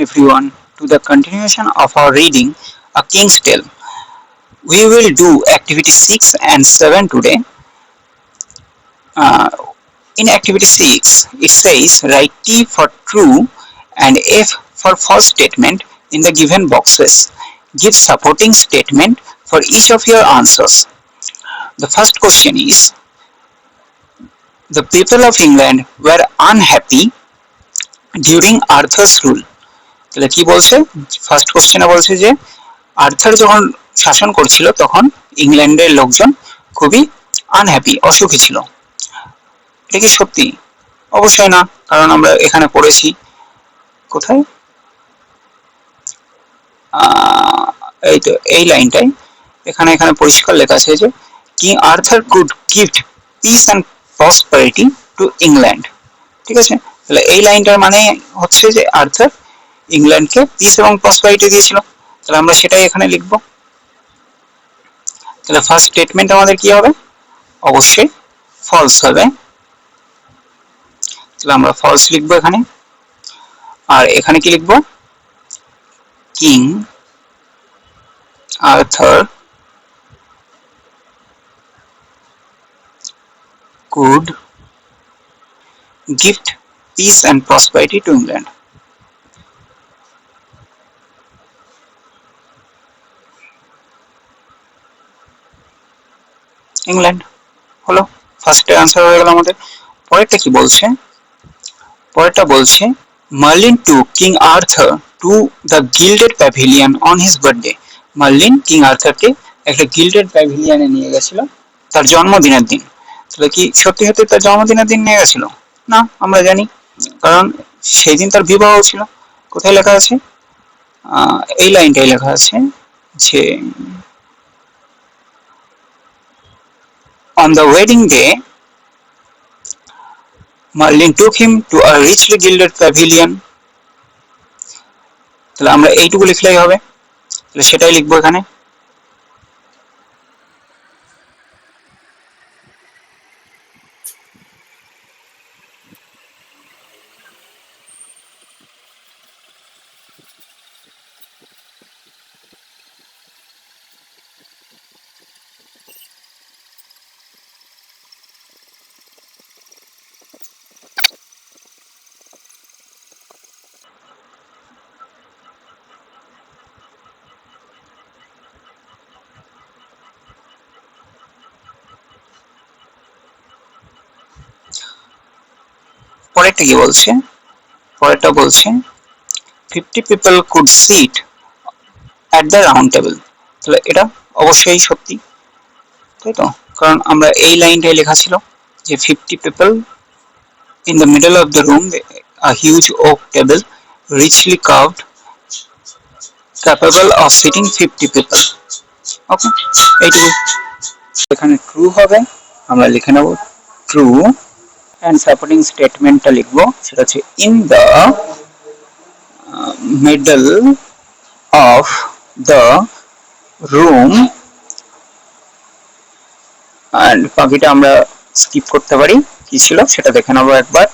everyone to the continuation of our reading A King's Tale. We will do activity 6 and 7 today. Uh, in activity 6, it says write T for true and F for false statement in the given boxes. Give supporting statement for each of your answers. The first question is, the people of England were unhappy during Arthur's rule. তাহলে কি বলছে? First কোশ্চেনে বলছে যে Arthur যখন শাসন করছিল তখন ইংল্যান্ডের লোকজন খুবই আনহ্যাপি, অসুখী ছিল। এটা কি সত্যি? অবশ্যই না, কারণ আমরা এখানে পড়েছি কোথায়, এই তো এই লাইনটাই, এখানে পরিষ্কার লেখা আছে যে king Arthur could gift piece and prosperity to England. ঠিক আছে, তাহলে এই লাইনটার মানে হচ্ছে যে আর্থার ইংল্যান্ডকে পিস এবং প্রসপারিটি দিয়েছিল। তাহলে আমরা সেটাই এখানে লিখব। তাহলে ফার্স্ট স্টেটমেন্ট আমাদের কি হবে? অবশ্যই ফলস হবে। তাহলে আমরা ফলস লিখব এখানে। আর এখানে কি লিখব? King Arthur could gift peace and prosperity to England. England হলো ফার্স্ট আনসার হয়ে গেল আমাদের। পরেরটা কি বলছে? পরেরটা বলছে marlin two king Arthur to the gilded pavilion on his birthday. Marlin king আর্থারকে একটা গিল্ডেড প্যাভিলিয়নে নিয়ে গেছিল তার জন্মদিনের দিন। তাহলে কি সত্যি সত্যি তার জন্মদিনের দিন নিয়ে গেছিল? না, আমরা জানি, কারণ সেই দিন তার বিবাহ ছিল। কোথায় লেখা আছে? এই লাইনটাই লেখা আছে যে on the wedding day Merlin took him to a richly gilded pavilion. তাহলে আমরা এইটুকু লিখলেই হবে। তাহলে সেটাই লিখবো এখানে। পরেরটা কি বলছে? পরেরটা বলছে 50 people could sit at the round table. তাহলে এটা অবশ্যই সত্যি, তাই তো? কারণ আমরা এই লাইনটাই লেখা ছিল যে 50 people in the middle of the room, a huge oak table richly carved capable of sitting 50 people. ওকে, এইটুকু। এখানে ট্রু হবে, আমরা লিখে নেব ট্রু, and supporting statementটা লিখব, সেটা হচ্ছে in the middle of the room, and বাকিটা আমরা স্কিপ করতে পারি, কি ছিল সেটা দেখে নেব একবার।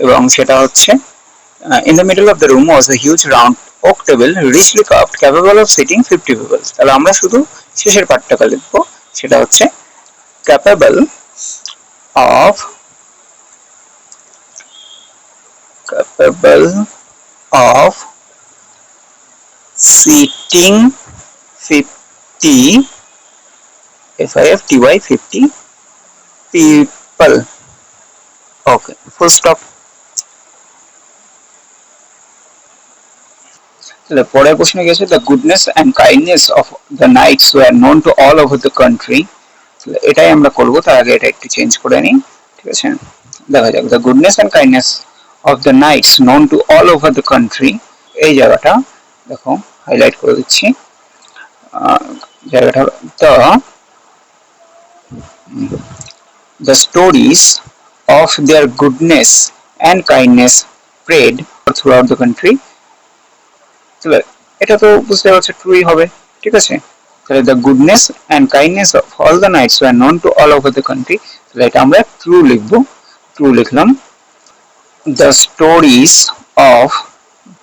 এবং সেটা হচ্ছে in the middle of the room was a huge round oak table richly carved capable of sitting 50 people. তাহলে আমরা শুধু শেষের পার্টটা লিখব, সেটা হচ্ছে capable of seating 50 people. Okay, full stop. তাহলে পরের প্রশ্নে গেছে the goodness and kindness of the knights were known to all over the country. তাহলে এটাই আমরা করব, তার আগে এটা একটু চেঞ্জ করে নিই। ঠিক আছে, দেখা যাক the goodness and kindness of the knights known to all over the country। এই জায়গাটা দেখো হাইলাইট করে দিচ্ছি, জায়গাটা the stories of their goodness and kindness spread throughout the country. তাহলে এটা তো বুঝতে পারছো ট্রুই হবে। ঠিক আছে, তাহলে the goodness and kindness of all the knights were known to all over the country। তাহলে এটা আমরা ট্রু লিখবো। ট্রু লিখলাম। The stories of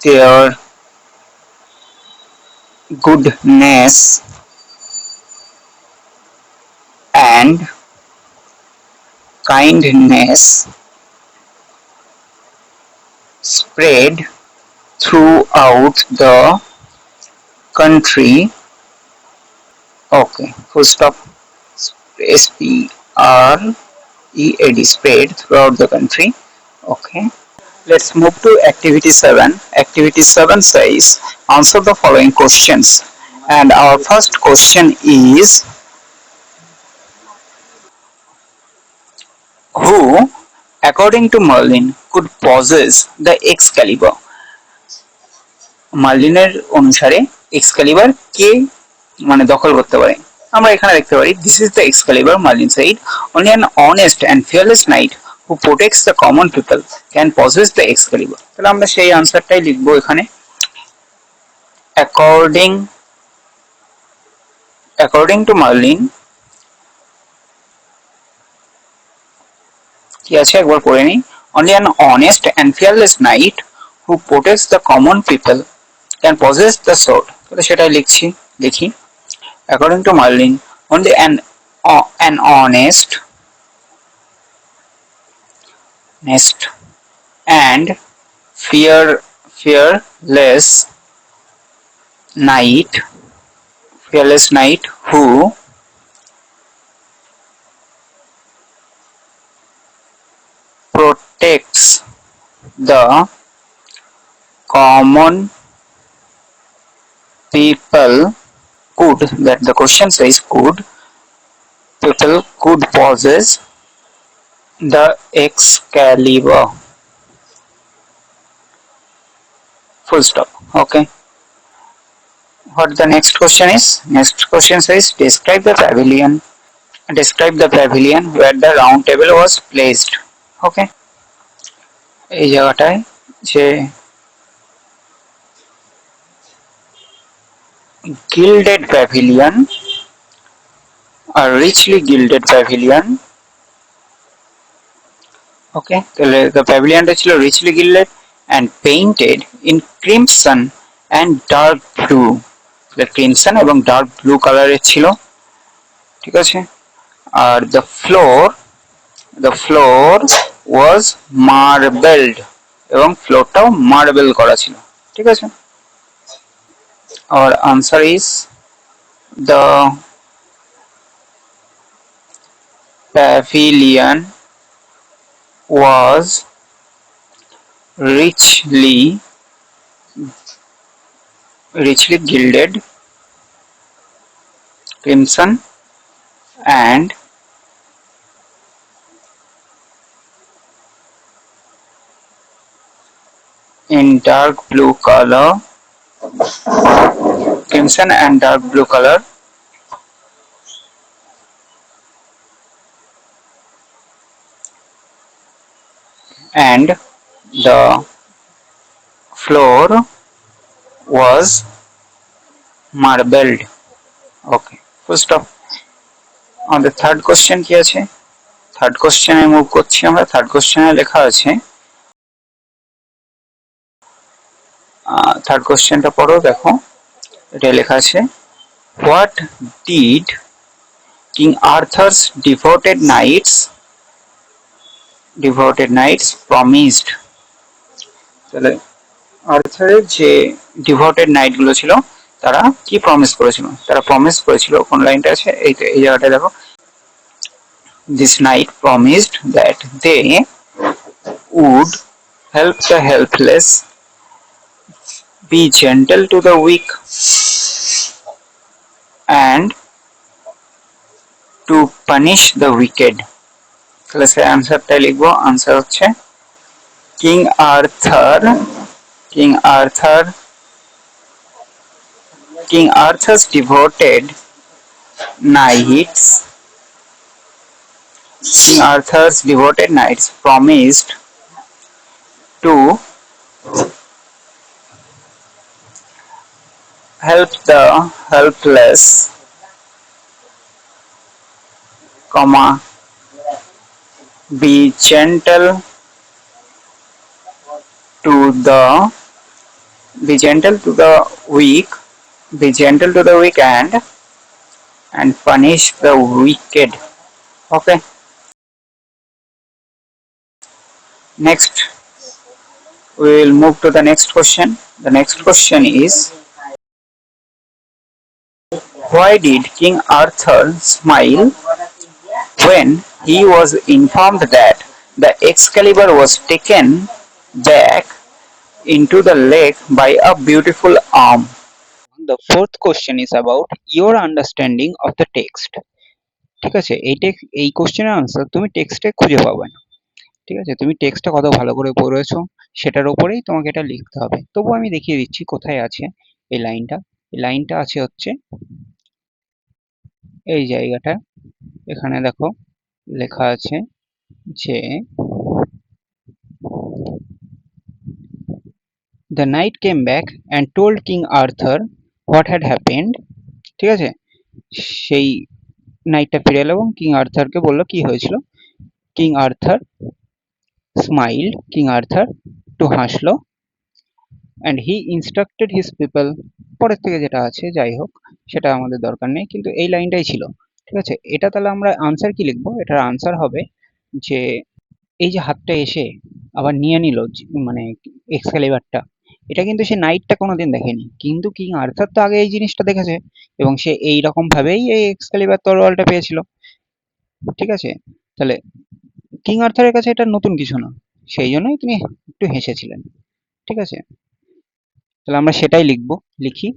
their goodness and kindness spread throughout the country. Okay, full stop. SPREAD, spread throughout the country. Okay. Let's move to activity 7. Activity 7 says answer the following questions. And our first question is who, according to Merlin, could possess the Excalibur? মার্লিনের অনুসারে এক্সক্যালিবার কে মানে দখল করতে পারে? আমরা এখানে দেখতে পারি this is the Excalibur, Merlin said. Only an honest and fearless knight who protects the common people can possess the Excalibur. তাহলে আমরা সেই আনসারটাই লিখবো এখানে। According to Merlin, কি আছে একবার পড়ে নিই। Only an honest and fearless knight who protects the common people can possess the sword. তাহলে সেটাই লিখছি, দেখি। According to Merlin, only an honest and fearless knight who protects the common people could, that the question says could, people could possess the Excalibur. Full stop. Okay. What the next question is? Next question says describe the pavilion where the round table was placed. Okay. এই জায়গাটায় যে gilded pavilion, a richly gilded pavilion. Okay, the pavilion টা ছিল richly gilded and painted in crimson and dark blue. The crimson এবং dark blue কালারের ছিল, ঠিক আছে। আর the floor was marbled এবং ফ্লোরটাও মার্বেল করা ছিল, ঠিক আছে। Our answer is the pavilion was richly gilded, crimson and in dark blue color, crimson and dark blue color, and the floor was marbled. Okay, full stop. On the third question কি আছে? Third কোশ্চেনে move করছি আমরা। Third কোশ্চেনে লেখা আছে, third কোশ্চেনটা পড়ো, দেখো এটা লেখা আছে what did King Arthur's devoted knights promised. তাহলে আর্থারের যে ডিভোটেড নাইট গুলো ছিল তারা কি প্রমিস করেছিল? তারা প্রমিস করেছিল, কোন লাইনটা আছে এই জায়গাটা দেখো, this knight promised that they would help the helpless, be gentle to the weak and to punish the wicked. তাহলে সেই আনসারটা লিখবো। আনসার হচ্ছে king আর্থার's devoted knights promised to help the helpless, be gentle to the weak Be gentle to the weak and punish the wicked. Okay. Next, we will move to the next question. The next question is, why did King Arthur smile when he was informed that the Excalibur was taken back into the lake by a beautiful arm? The fourth question is about your understanding of the text. ঠিক আছে, এই কোশ্চেনের answer তুমি টেক্সটে খুঁজে পাবে না। ঠিক আছে, তুমি টেক্সটটা কত ভালো করে পড়েছো সেটার উপরেই তোমাকে এটা লিখতে হবে। তবু আমি দেখিয়ে দিচ্ছি কোথায় আছে এই লাইনটা। এই লাইনটা আছে হচ্ছে এই জায়গাটা। এখানে দেখো লেখা আছে যে the knight came back and told King Arthur what had happened। ঠিক আছে, সেই নাইটটা ফিরে এলো এবং কিং আর্থারকে বললো কি হয়েছিল। King Arthur smiled, king Arthur একটু হাসলো, and he instructed his people। পরের থেকে যেটা আছে যাই হোক সেটা আমাদের দরকার নেই, কিন্তু এই লাইনটাই ছিল। ঠিক আছে, এটা তাহলে আমরা আনসার কি লিখবো? এটার আনসার হবে যে এই যে হাতটা এসে আবার নিয়ে নিল মানে এক্সক্যালিবারটা, এটা কিন্তু সে নাইটটা কোনোদিন দেখেনি, কিন্তু কিং আর্থার তো আগে এই জিনিসটা দেখেছে এবং সে এই রকম ভাবেই এই এক্সক্যালিবার তরোয়ালটা পেয়েছিল। ঠিক আছে, তাহলে কিং আর্থারের কাছে এটা নতুন কিছু না, সেই জন্যই তিনি একটু হেসেছিলেন। ঠিক আছে, তাহলে আমরা সেটাই লিখবো। লিখি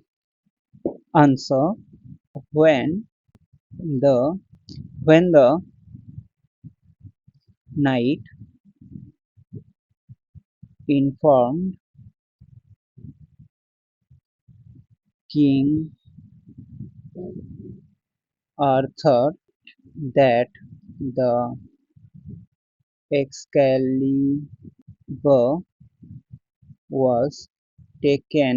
answer, when the when the knight informed King Arthur that the Excalibur was taken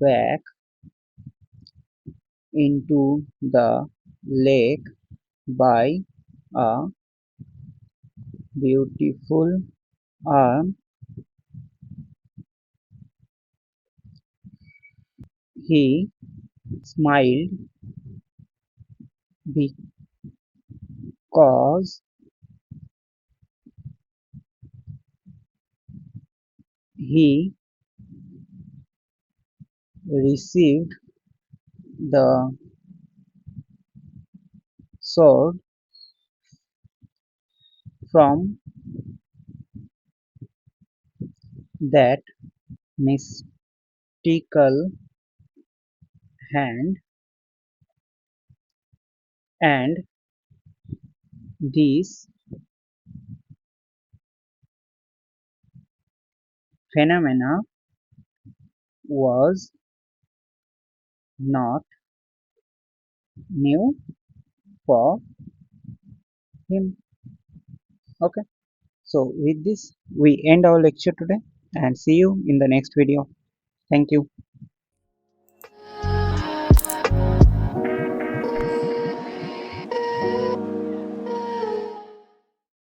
back into the lake by a beautiful arm, he smiled because he received the sword from that mystical hand, and this phenomena was not new for him. Okay, so with this we end our lecture today and see you in the next video. Thank you.